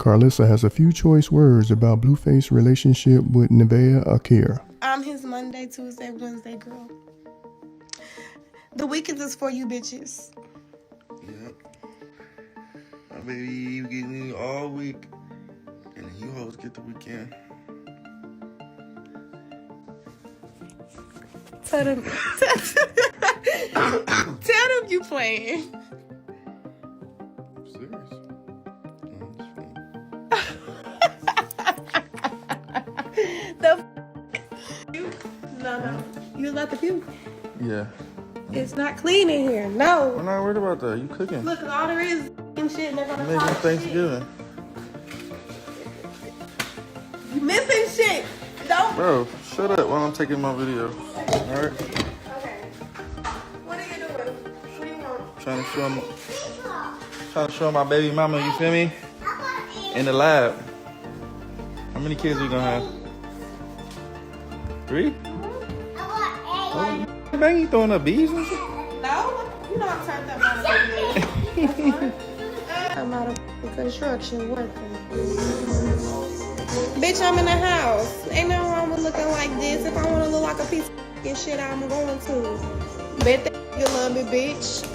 Karlissa has a few choice words about Blueface's relationship with Nevaeh Akira. I'm his Monday, Tuesday, Wednesday girl. The weekends is for you bitches. Yep. My baby, you get me all week, and then you hoes get the weekend. Tell them. Tell them you playing. I'm serious. No. You was about to puke. Yeah. It's not clean in here. No. I'm not worried about that. You cooking. Look, all there is and shit. And they're gonna Making talk Thanksgiving. Shit. You missing shit. Don't. Bro, shut up while I'm taking my video. Alright? Okay. What are you doing? What do you want? Trying to show my baby mama, you feel me? In the lab. How many kids we gonna have? 3? Oh, bang, you throwing up bees and shit? No, you know I'm turned up on the I'm out of construction working. Bitch, I'm in the house. Ain't nothing wrong with looking like this. If I want to look like a piece of shit, I'm going to. Bet that you love me, bitch.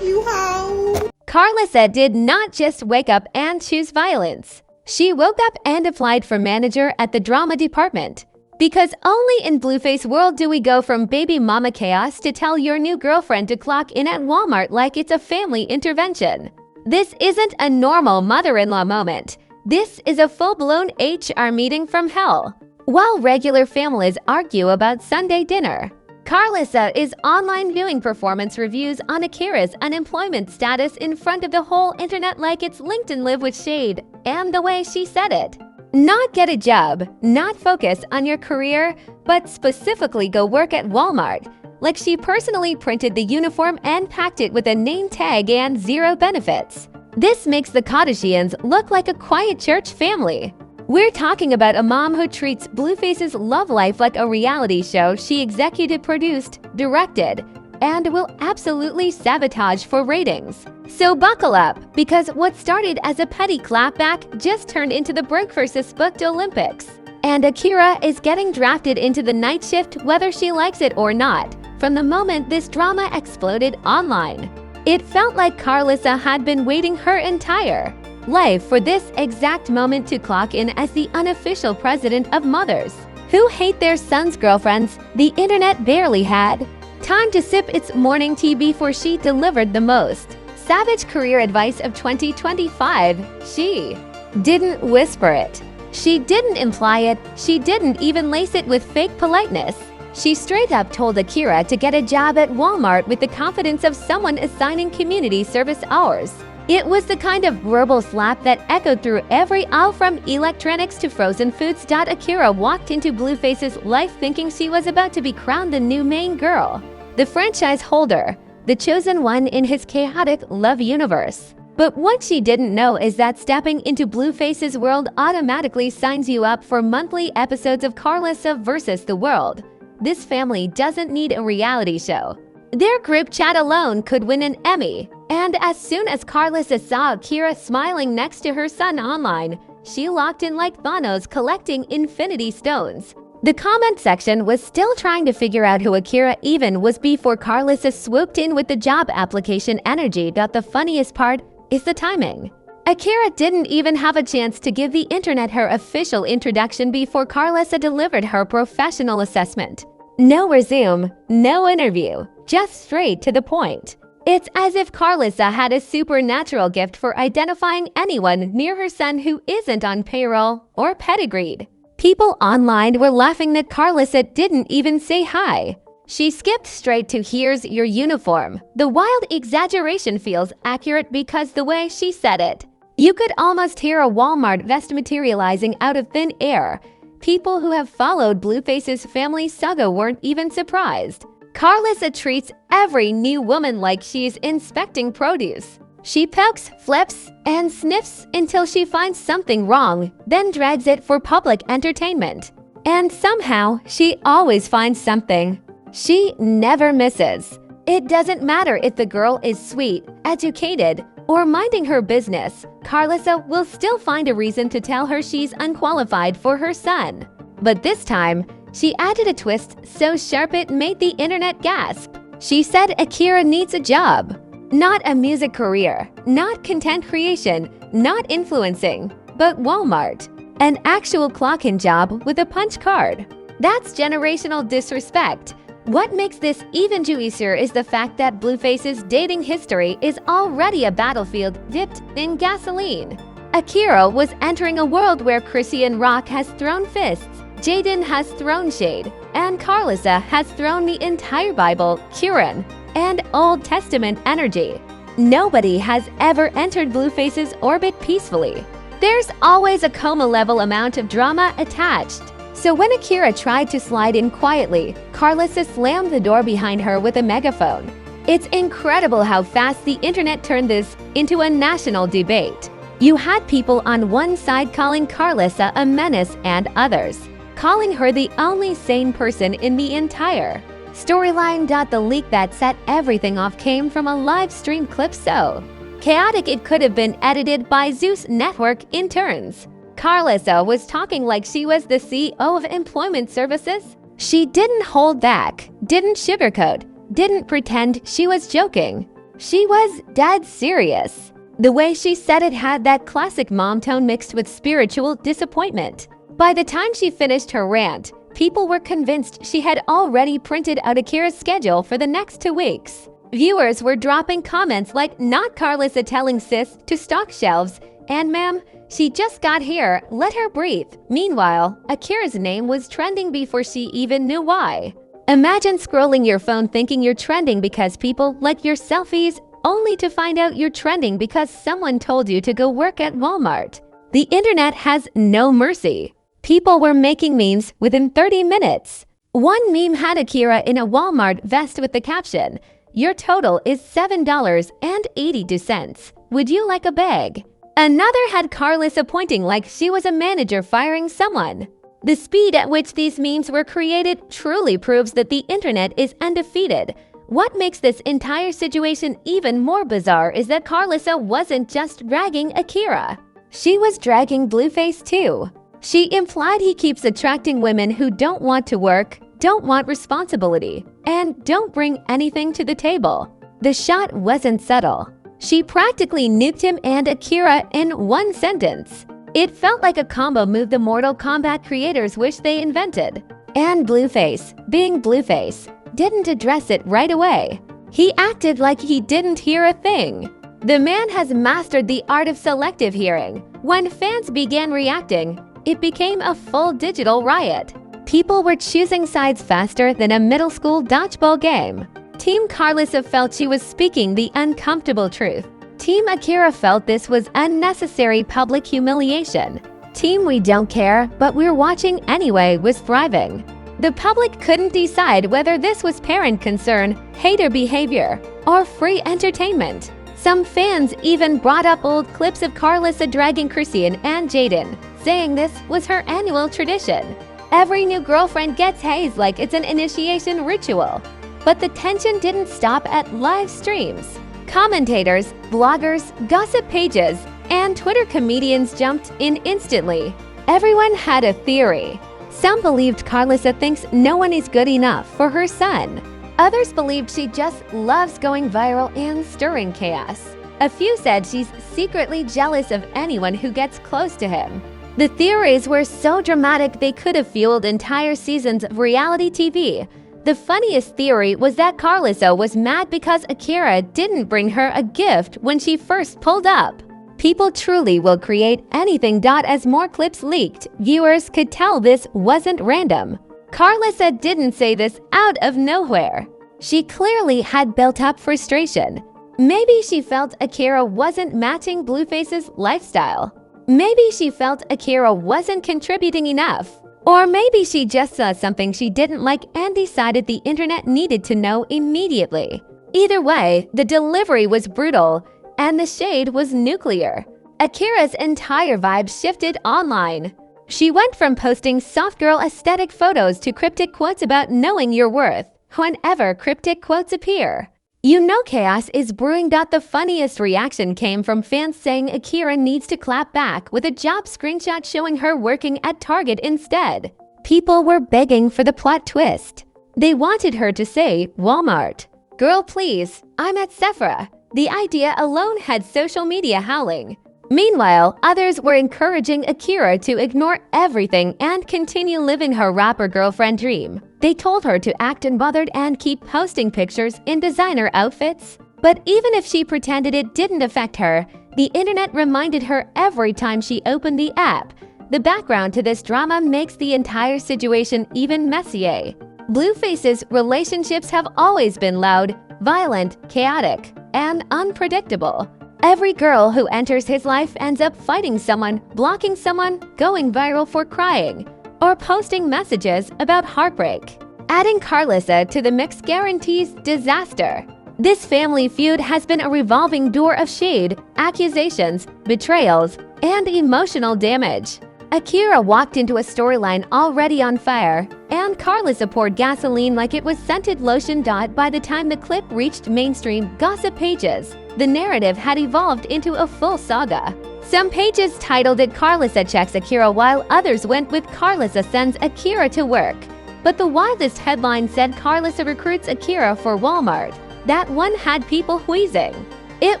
You hoe. Karlissa did not just wake up and choose violence. She woke up and applied for manager at the drama department. Because only in Blueface world do we go from baby mama chaos to tell your new girlfriend to clock in at Walmart like it's a family intervention. This isn't a normal mother-in-law moment. This is a full-blown HR meeting from hell. While regular families argue about Sunday dinner, Karlissa is online viewing performance reviews on Akira's unemployment status in front of the whole internet like it's LinkedIn Live with Shade, and the way she said it. Not get a job, not focus on your career, but specifically go work at Walmart. Like she personally printed the uniform and packed it with a name tag and 0 benefits. This makes the Kardashians look like a quiet church family. We're talking about a mom who treats Blueface's love life like a reality show she executive produced, directed, and will absolutely sabotage for ratings. So buckle up, because what started as a petty clapback just turned into the breakfast booked Olympics. And Akira is getting drafted into the night shift whether she likes it or not, from the moment this drama exploded online. It felt like Karlissa had been waiting her entire life for this exact moment to clock in as the unofficial president of mothers who hate their sons' girlfriends the internet barely had time to sip its morning tea before she delivered the most savage career advice of 2025. She didn't whisper it. She didn't imply it. She didn't even lace it with fake politeness. She straight up told Akira to get a job at Walmart with the confidence of someone assigning community service hours. It was the kind of verbal slap that echoed through every aisle from electronics to frozen foods. Akira walked into Blueface's life thinking she was about to be crowned the new main girl, the franchise holder, the chosen one in his chaotic love universe. But what she didn't know is that stepping into Blueface's world automatically signs you up for monthly episodes of Karlissa versus the world. This family doesn't need a reality show. Their group chat alone could win an Emmy. And as soon as Karlissa saw Akira smiling next to her son online, she locked in like Thanos collecting infinity stones. The comment section was still trying to figure out who Akira even was before Karlissa swooped in with the job application energy. The funniest part is the timing. Akira didn't even have a chance to give the internet her official introduction before Karlissa delivered her professional assessment. No resume, no interview, just straight to the point. It's as if Karlissa had a supernatural gift for identifying anyone near her son who isn't on payroll or pedigreed. People online were laughing that Karlissa didn't even say hi. She skipped straight to "here's your uniform." The wild exaggeration feels accurate because the way she said it. You could almost hear a Walmart vest materializing out of thin air. People who have followed Blueface's family saga weren't even surprised. Karlissa treats every new woman like she's inspecting produce. She pokes, flips, and sniffs until she finds something wrong, then drags it for public entertainment. And somehow, she always finds something. She never misses. It doesn't matter if the girl is sweet, educated, or minding her business, Karlissa will still find a reason to tell her she's unqualified for her son. But this time, she added a twist so sharp it made the internet gasp. She said Akira needs a job. Not a music career, not content creation, not influencing, but Walmart. An actual clock-in job with a punch card. That's generational disrespect. What makes this even juicier is the fact that Blueface's dating history is already a battlefield dipped in gasoline. Akira was entering a world where Chrisean Rock has thrown fists, Jaden has thrown shade, and Karlissa has thrown the entire Bible, Quran, and Old Testament energy. Nobody has ever entered Blueface's orbit peacefully. There's always a coma-level amount of drama attached. So when Akira tried to slide in quietly, Karlissa slammed the door behind her with a megaphone. It's incredible how fast the internet turned this into a national debate. You had people on one side calling Karlissa a menace and others calling her the only sane person in the entire storyline. The leak that set everything off came from a live stream clip so chaotic it could have been edited by Zeus Network interns. Karlissa was talking like she was the CEO of Employment Services. She didn't hold back, didn't sugarcoat, didn't pretend she was joking. She was dead serious. The way she said it had that classic mom tone mixed with spiritual disappointment. By the time she finished her rant, people were convinced she had already printed out Akira's schedule for the next 2 weeks. Viewers were dropping comments like, "Not Karlissa telling sis to stock shelves," and "Ma'am, she just got here, let her breathe." Meanwhile, Akira's name was trending before she even knew why. Imagine scrolling your phone thinking you're trending because people like your selfies, only to find out you're trending because someone told you to go work at Walmart. The internet has no mercy. People were making memes within 30 minutes. One meme had Akira in a Walmart vest with the caption, "Your total is $7.82. Would you like a bag?" Another had Karlissa pointing like she was a manager firing someone. The speed at which these memes were created truly proves that the internet is undefeated. What makes this entire situation even more bizarre is that Karlissa wasn't just dragging Akira. She was dragging Blueface too. She implied he keeps attracting women who don't want to work, don't want responsibility, and don't bring anything to the table. The shot wasn't subtle. She practically nuked him and Akira in one sentence. It felt like a combo move the Mortal Kombat creators wish they invented. And Blueface, being Blueface, didn't address it right away. He acted like he didn't hear a thing. The man has mastered the art of selective hearing. When fans began reacting, it became a full digital riot. People were choosing sides faster than a middle school dodgeball game. Team Karlissa felt she was speaking the uncomfortable truth. Team Akira felt this was unnecessary public humiliation. Team We Don't Care, but we're watching anyway was thriving. The public couldn't decide whether this was parent concern, hater behavior, or free entertainment. Some fans even brought up old clips of Karlissa dragging Chrisean and Jaden, saying this was her annual tradition. Every new girlfriend gets hazed like it's an initiation ritual. But the tension didn't stop at live streams. Commentators, bloggers, gossip pages, and Twitter comedians jumped in instantly. Everyone had a theory. Some believed Karlissa thinks no one is good enough for her son. Others believed she just loves going viral and stirring chaos. A few said she's secretly jealous of anyone who gets close to him. The theories were so dramatic they could have fueled entire seasons of reality TV. The funniest theory was that Karlissa was mad because Akira didn't bring her a gift when she first pulled up. People truly will create anything. As more clips leaked, viewers could tell this wasn't random. Karlissa didn't say this out of nowhere. She clearly had built up frustration. Maybe she felt Akira wasn't matching Blueface's lifestyle. Maybe she felt Akira wasn't contributing enough. Or maybe she just saw something she didn't like and decided the internet needed to know immediately. Either way, the delivery was brutal, and the shade was nuclear. Akira's entire vibe shifted online. She went from posting soft girl aesthetic photos to cryptic quotes about knowing your worth whenever cryptic quotes appear. You know chaos is brewing. The funniest reaction came from fans saying Akira needs to clap back with a job screenshot showing her working at Target instead. People were begging for the plot twist. They wanted her to say Walmart. Girl, please, I'm at Sephora. The idea alone had social media howling. Meanwhile, others were encouraging Akira to ignore everything and continue living her rapper girlfriend dream. They told her to act unbothered and keep posting pictures in designer outfits. But even if she pretended it didn't affect her, the internet reminded her every time she opened the app. The background to this drama makes the entire situation even messier. Blueface's relationships have always been loud, violent, chaotic, and unpredictable. Every girl who enters his life ends up fighting someone, blocking someone, going viral for crying, or posting messages about heartbreak. Adding Karlissa to the mix guarantees disaster. This family feud has been a revolving door of shade, accusations, betrayals, and emotional damage. Akira walked into a storyline already on fire, and Karlissa poured gasoline like it was scented lotion. By the time the clip reached mainstream gossip pages, the narrative had evolved into a full saga. Some pages titled it Karlissa checks Akira while others went with Karlissa sends Akira to work. But the wildest headline said Karlissa recruits Akira for Walmart. That one had people wheezing. It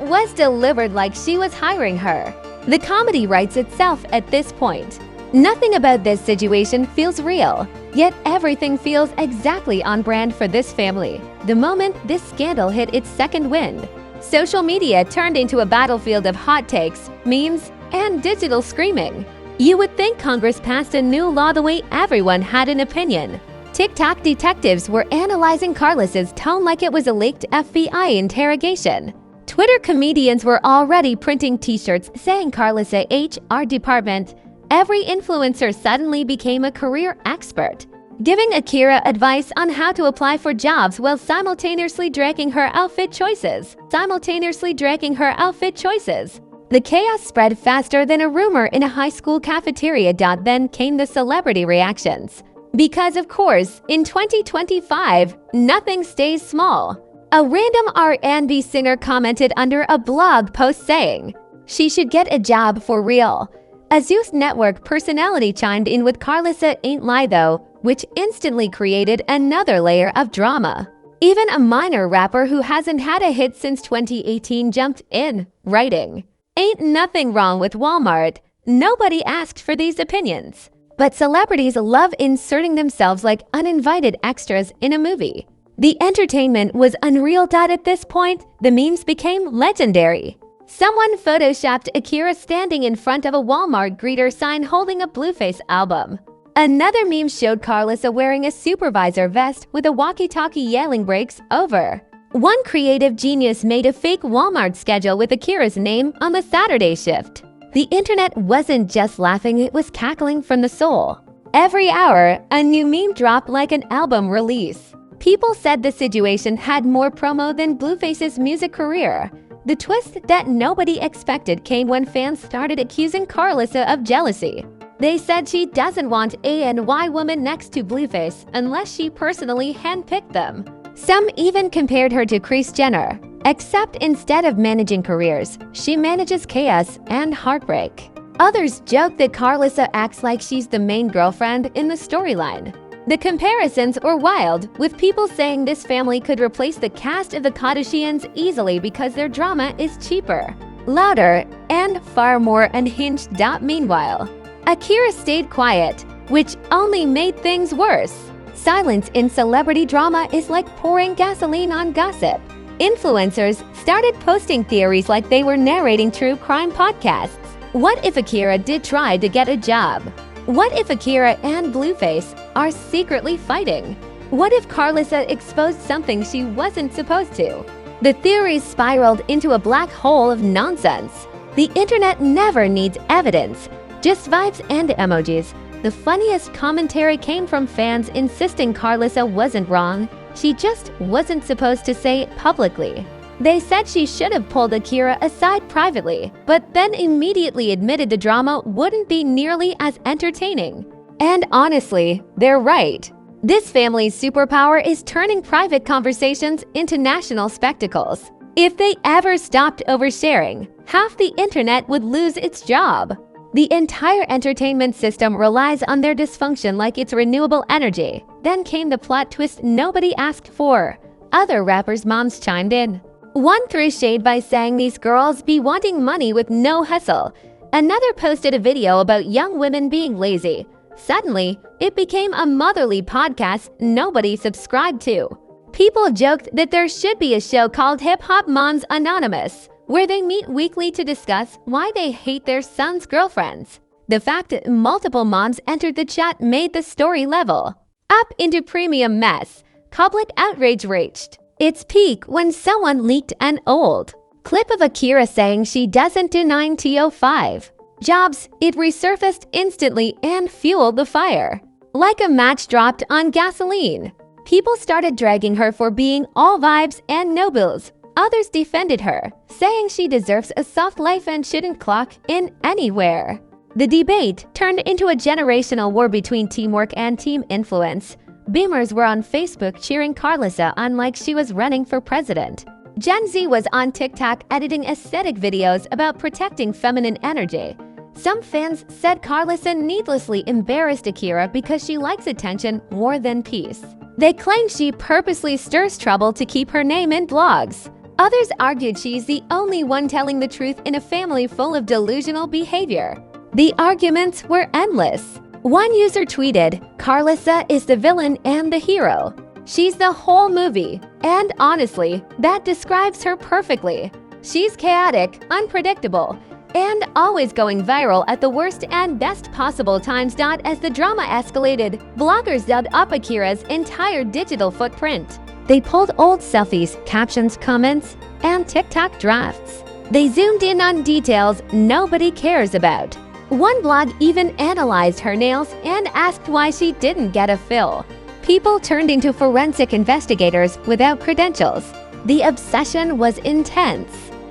was delivered like she was hiring her. The comedy writes itself at this point. Nothing about this situation feels real, yet everything feels exactly on brand for this family. The moment this scandal hit its second wind, social media turned into a battlefield of hot takes, memes, and digital screaming. You would think Congress passed a new law the way everyone had an opinion. TikTok detectives were analyzing Karlissa's tone like it was a leaked FBI interrogation. Twitter comedians were already printing t-shirts saying Karlissa HR department. Every influencer suddenly became a career expert, giving Akira advice on how to apply for jobs while simultaneously dragging her outfit choices. The chaos spread faster than a rumor in a high school cafeteria. Then came the celebrity reactions. Because of course, in 2025, nothing stays small. A random R&B singer commented under a blog post saying, "She should get a job for real." A Zeus Network personality chimed in with Karlissa ain't lie though, which instantly created another layer of drama. Even a minor rapper who hasn't had a hit since 2018 jumped in, writing, "Ain't nothing wrong with Walmart. Nobody asked for these opinions." But celebrities love inserting themselves like uninvited extras in a movie. The entertainment was unreal. At this point, the memes became legendary. Someone photoshopped Akira standing in front of a Walmart greeter sign holding a Blueface album. Another meme showed Karlissa wearing a supervisor vest with a walkie-talkie yelling breaks over. One creative genius made a fake Walmart schedule with Akira's name on the Saturday shift. The internet wasn't just laughing, it was cackling from the soul. Every hour, a new meme dropped like an album release. People said the situation had more promo than Blueface's music career. The twist that nobody expected came when fans started accusing Karlissa of jealousy. They said she doesn't want a and Y woman next to Blueface unless she personally handpicked them. Some even compared her to Kris Jenner, except instead of managing careers, she manages chaos and heartbreak. Others joke that Karlissa acts like she's the main girlfriend in the storyline. The comparisons were wild, with people saying this family could replace the cast of the Kardashians easily because their drama is cheaper, louder, and far more unhinged. Meanwhile, Akira stayed quiet, which only made things worse. Silence in celebrity drama is like pouring gasoline on gossip. Influencers started posting theories like they were narrating true crime podcasts. What if Akira did try to get a job? What if Akira and Blueface are secretly fighting? What if Karlissa exposed something she wasn't supposed to? The theories spiraled into a black hole of nonsense. The internet never needs evidence, just vibes and emojis. The funniest commentary came from fans insisting Karlissa wasn't wrong. She just wasn't supposed to say it publicly. They said she should have pulled Akira aside privately, but then immediately admitted the drama wouldn't be nearly as entertaining. And honestly, they're right. This family's superpower is turning private conversations into national spectacles. If they ever stopped oversharing, half the internet would lose its job. The entire entertainment system relies on their dysfunction like it's renewable energy. Then came the plot twist nobody asked for. Other rappers' moms chimed in. One threw shade by saying these girls be wanting money with no hustle. Another posted a video about young women being lazy. Suddenly, it became a motherly podcast nobody subscribed to. People joked that there should be a show called Hip Hop Moms Anonymous, where they meet weekly to discuss why they hate their sons' girlfriends. The fact that multiple moms entered the chat made the story level up into premium mess. Public outrage reached its peak when someone leaked an old clip of Akira saying she doesn't do 9 to 5 jobs. It resurfaced instantly and fueled the fire. Like a match dropped on gasoline. People started dragging her for being all vibes and no bills. Others defended her, saying she deserves a soft life and shouldn't clock in anywhere. The debate turned into a generational war between teamwork and team influence. Boomers were on Facebook cheering Karlissa on like she was running for president. Gen Z was on TikTok editing aesthetic videos about protecting feminine energy. Some fans said Karlissa needlessly embarrassed Akira because she likes attention more than peace. They claim she purposely stirs trouble to keep her name in blogs. Others argued she's the only one telling the truth in a family full of delusional behavior. The arguments were endless. One user tweeted, "Karlissa is the villain and the hero. She's the whole movie. And honestly, that describes her perfectly. She's chaotic, unpredictable, and always going viral at the worst and best possible times. As the drama escalated, bloggers dug up Akira's entire digital footprint. They pulled old selfies, captions, comments, and TikTok drafts. They zoomed in on details nobody cares about. One blog even analyzed her nails and asked why she didn't get a fill. People turned into forensic investigators without credentials. The obsession was intense.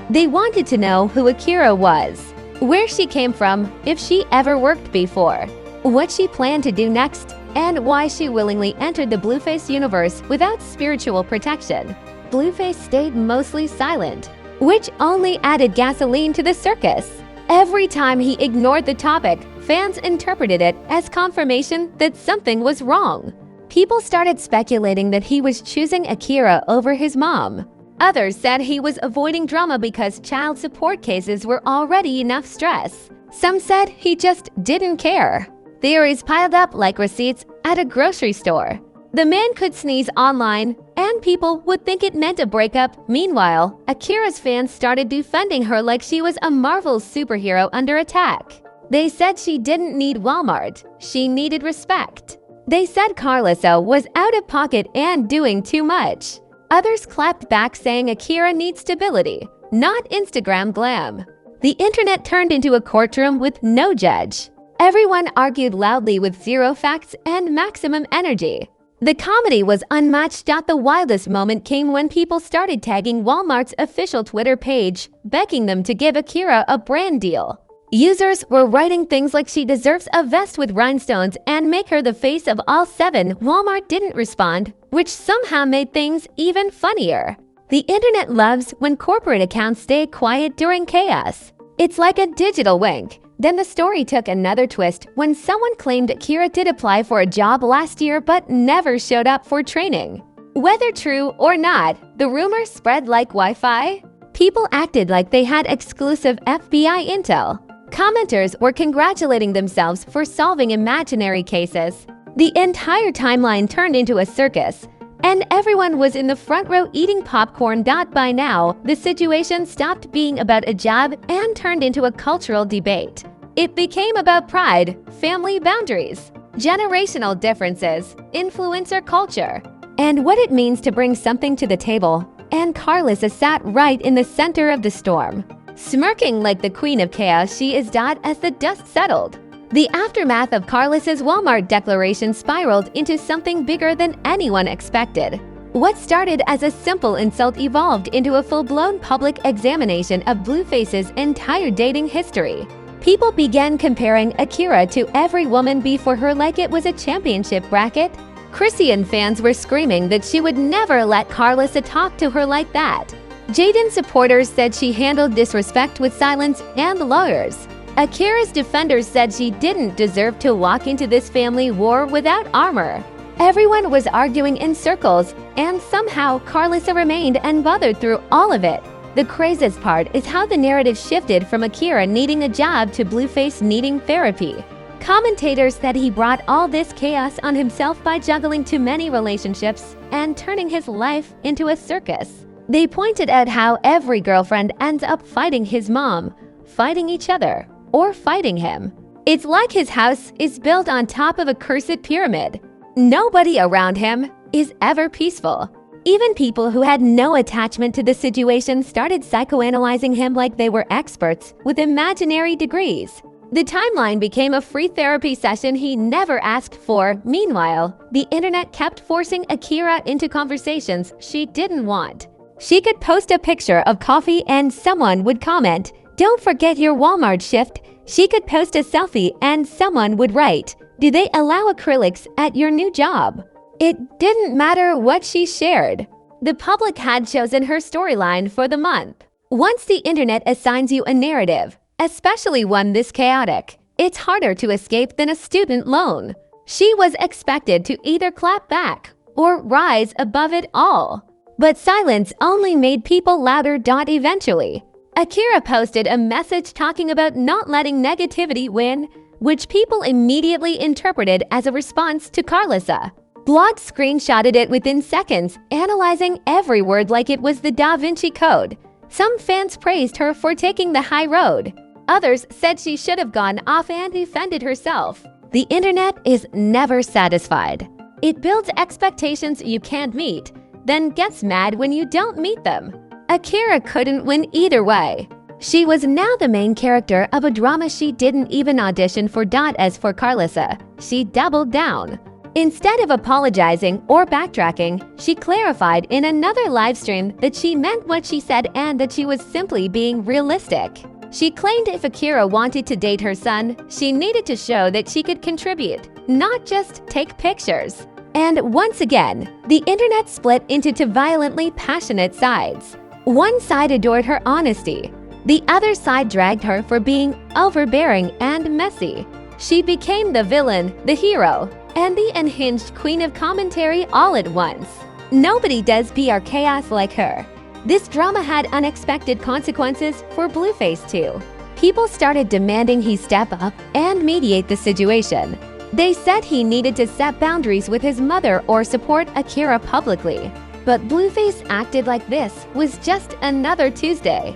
They wanted to know who Akira was, where she came from, if she ever worked before, what she planned to do next, and why she willingly entered the Blueface universe without spiritual protection. Blueface stayed mostly silent, which only added gasoline to the circus. Every time he ignored the topic, fans interpreted it as confirmation that something was wrong. People started speculating that he was choosing Akira over his mom. Others said he was avoiding drama because child support cases were already enough stress. Some said he just didn't care. Theories piled up like receipts at a grocery store. The man could sneeze online, and people would think it meant a breakup. Meanwhile, Akira's fans started defending her like she was a Marvel superhero under attack. They said she didn't need Walmart, she needed respect. They said Karlissa was out of pocket and doing too much. Others clapped back saying Akira needs stability, not Instagram glam. The internet turned into a courtroom with no judge. Everyone argued loudly with zero facts and maximum energy. The comedy was unmatched. The wildest moment came when people started tagging Walmart's official Twitter page, begging them to give Akira a brand deal. Users were writing things like she deserves a vest with rhinestones and make her the face of all 7. Walmart didn't respond, which somehow made things even funnier. The internet loves when corporate accounts stay quiet during chaos. It's like a digital wink. Then the story took another twist when someone claimed Akira did apply for a job last year but never showed up for training. Whether true or not, the rumor spread like Wi-Fi. People acted like they had exclusive FBI intel. Commenters were congratulating themselves for solving imaginary cases. The entire timeline turned into a circus, and everyone was in the front row eating popcorn. By now, the situation stopped being about a job and turned into a cultural debate. It became about pride, family boundaries, generational differences, influencer culture, and what it means to bring something to the table. And Karlissa sat right in the center of the storm. Smirking like the queen of chaos she is. As the dust settled, the aftermath of Karlissa's Walmart declaration spiraled into something bigger than anyone expected. What started as a simple insult evolved into a full-blown public examination of Blueface's entire dating history. People began comparing Akira to every woman before her like it was a championship bracket. Chrisean fans were screaming that she would never let Karlissa talk to her like that. Jaden supporters said she handled disrespect with silence and lawyers. Akira's defenders said she didn't deserve to walk into this family war without armor. Everyone was arguing in circles, and somehow Karlissa remained unbothered through all of it. The craziest part is how the narrative shifted from Akira needing a job to Blueface needing therapy. Commentators said he brought all this chaos on himself by juggling too many relationships and turning his life into a circus. They pointed out how every girlfriend ends up fighting his mom, fighting each other, or fighting him. It's like his house is built on top of a cursed pyramid. Nobody around him is ever peaceful. Even people who had no attachment to the situation started psychoanalyzing him like they were experts with imaginary degrees. The timeline became a free therapy session he never asked for. Meanwhile, the internet kept forcing Akira into conversations she didn't want. She could post a picture of coffee and someone would comment, "Don't forget your Walmart shift." She could post a selfie and someone would write, "Do they allow acrylics at your new job?" It didn't matter what she shared. The public had chosen her storyline for the month. Once the internet assigns you a narrative, especially one this chaotic, it's harder to escape than a student loan. She was expected to either clap back or rise above it all. But silence only made people louder. Eventually, Akira posted a message talking about not letting negativity win, which people immediately interpreted as a response to Karlissa. Blogs screenshotted it within seconds, analyzing every word like it was the Da Vinci Code. Some fans praised her for taking the high road. Others said she should have gone off and defended herself. The internet is never satisfied. It builds expectations you can't meet, then gets mad when you don't meet them. Akira couldn't win either way. She was now the main character of a drama she didn't even audition for. As for Karlissa, she doubled down. Instead of apologizing or backtracking, she clarified in another livestream that she meant what she said and that she was simply being realistic. She claimed if Akira wanted to date her son, she needed to show that she could contribute, not just take pictures. And once again, the internet split into two violently passionate sides. One side adored her honesty. The other side dragged her for being overbearing and messy. She became the villain, the hero, and the unhinged queen of commentary all at once. Nobody does PR chaos like her. This drama had unexpected consequences for Blueface too. People started demanding he step up and mediate the situation. They said he needed to set boundaries with his mother or support Akira publicly. But Blueface acted like this was just another Tuesday.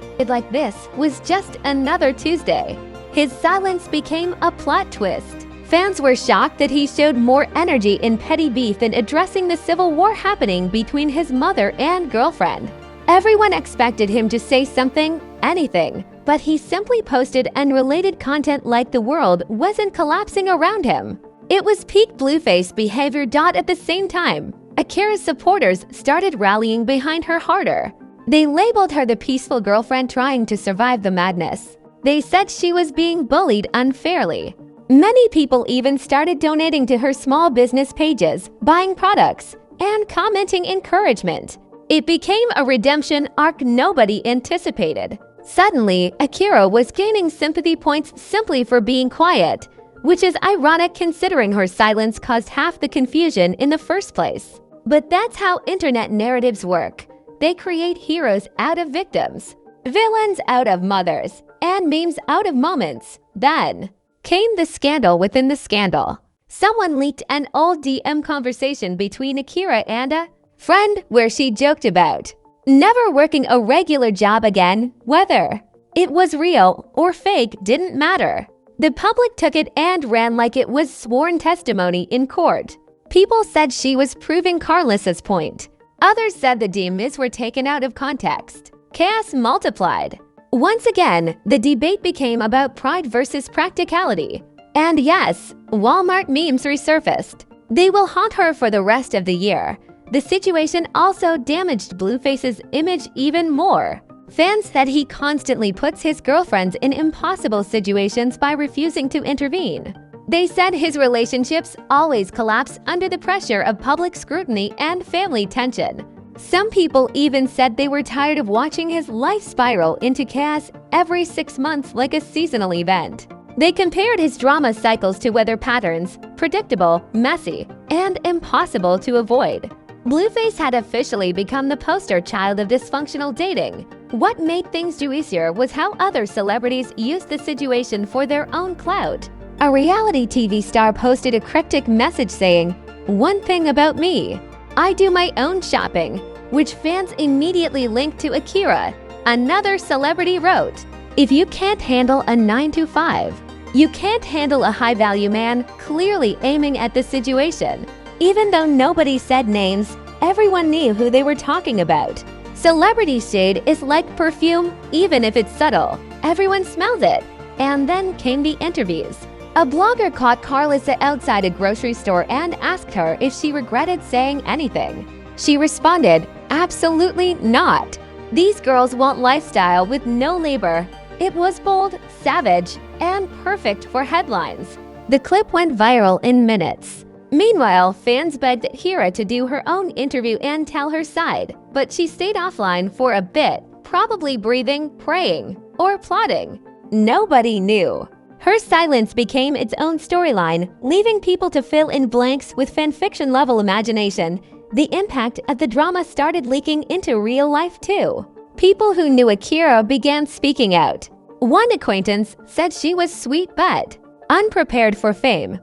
His silence became a plot twist. Fans were shocked that he showed more energy in petty beef than addressing the civil war happening between his mother and girlfriend. Everyone expected him to say something, anything, but he simply posted unrelated content like the world wasn't collapsing around him. It was peak Blueface behavior. At the same time, Akira's supporters started rallying behind her harder. They labeled her the peaceful girlfriend trying to survive the madness. They said she was being bullied unfairly. Many people even started donating to her small business pages, buying products, and commenting encouragement. It became a redemption arc nobody anticipated. Suddenly, Akira was gaining sympathy points simply for being quiet, which is ironic considering her silence caused half the confusion in the first place. But that's how internet narratives work. They create heroes out of victims, villains out of mothers, and memes out of moments. Then came the scandal within the scandal. Someone leaked an old DM conversation between Akira and a friend where she joked about never working a regular job again. Whether it was real or fake didn't matter. The public took it and ran like it was sworn testimony in court. People said she was proving Karlissa's point. Others said the DMs were taken out of context. Chaos multiplied. Once again, the debate became about pride versus practicality. And yes, Walmart memes resurfaced. They will haunt her for the rest of the year. The situation also damaged Blueface's image even more. Fans said he constantly puts his girlfriends in impossible situations by refusing to intervene. They said his relationships always collapse under the pressure of public scrutiny and family tension. Some people even said they were tired of watching his life spiral into chaos every 6 months like a seasonal event. They compared his drama cycles to weather patterns, predictable, messy, and impossible to avoid. Blueface had officially become the poster child of dysfunctional dating. What made things juicier was how other celebrities used the situation for their own clout. A reality TV star posted a cryptic message saying, "One thing about me, I do my own shopping," which fans immediately linked to Akira. Another celebrity wrote, "If you can't handle a 9 to 5, you can't handle a high-value man," clearly aiming at the situation. Even though nobody said names, everyone knew who they were talking about. Celebrity shade is like perfume, even if it's subtle. Everyone smells it. And then came the interviews. A blogger caught Karlissa outside a grocery store and asked her if she regretted saying anything. She responded, "Absolutely not. These girls want lifestyle with no labor." It was bold, savage, and perfect for headlines. The clip went viral in minutes. Meanwhile, fans begged Akira to do her own interview and tell her side, but she stayed offline for a bit, probably breathing, praying, or plotting. Nobody knew. Her silence became its own storyline, leaving people to fill in blanks with fanfiction-level imagination. The impact of the drama started leaking into real life too. People who knew Akira began speaking out. One acquaintance said she was sweet but unprepared for fame,